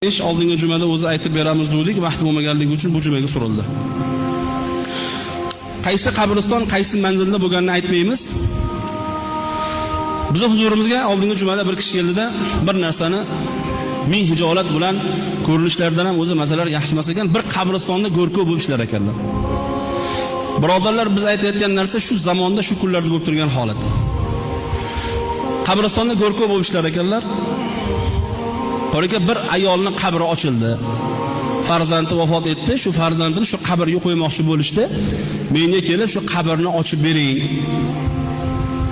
Oldingi jumada o'zi aytib beramiz dedik, vaqt bo'lmaganligi uchun bu jumaga surildi. Qaysi qabriston, qaysi manzilda bo'lganini aytmaymiz. Biz huzurimizga oldingi jumada bir kishi keldida bir narsani ming hijolat bilan ko'rinishlardan ham o'zi masalar yaxshi emas ekan, bir qabristonda go'rkov bo'lib ishlar ekanlar. Birodarlar, biz aytayotgan narsa shu zamonda, shu kunlarda bo'lib turgan holat. Qabristonda go'rkov bo'lib ishlar ekanlar. Qorika bir ayolning qabri ochildi. Farzandi vafot etdi. Shu farzandini shu qabrga qo'ymoqchi bo'lishdi. Menga kelib shu qabrni ochib bering.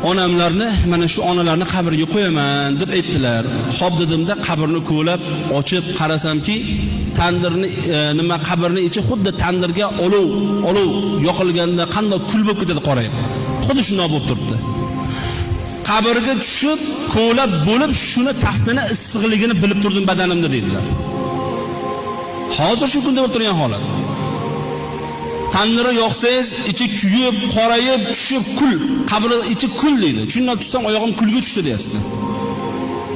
Onamlarni, mana shu onalarni qabriga qo'yaman deb aytdilar. Xo'p dedimda, qabrni ko'lab ochib qarasamki, tandirni qabrning ichi xuddi tandirga olov yoqilganda qanday kul bo'lib ketadi qorayib. Xuddi shunday bo'lib turibdi. Qabrga tushib, ko'lab bo'lib, shuni taxtini issiqligini bilib turdim badanimda dedilar. Hozir shu kunda bo'lib turgan holat. Tandirni yoqsangiz, ichi kuyib, qorayib, tushib kul, qabri ichi kul deydi. Shundan tutsam oyog'im kulga tushdi deyapsiz.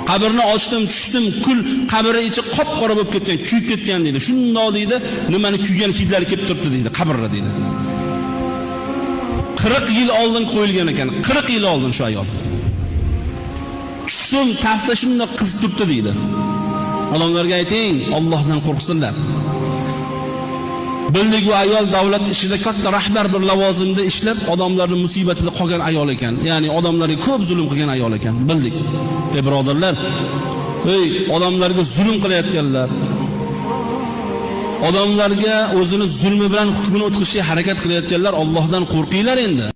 Qabrni ochdim, tushdim, kul, qabri ichi qop-qora bo'lib ketgan, kuyib ketgan deydi. Shunday deydi, nimani kuygan hidlari kelib turibdi deydi, qabrda deydi. 40 yil oldin qo'yilgan ekan, 40 yil oldin shu ayol. Tushdim, tafta shunday qizib turibdi deydi. Odamlarga ayting, Allohdan qo'rqsinlar. Bildik, u ayol davlat ishida katta rahbar bir lavozimda ishlab, odamlarning musibatida qolgan ayol ekan. Ya'ni odamlarga ko'p zulm qilgan ayol ekan. Bildik. Birodarlar, odamlarga zulm qilayotganlar, odamlarga o'zini zulmi bilan hukmini o'tkazishga harakat qilayotganlar, Allohdan qo'rqinglar endi.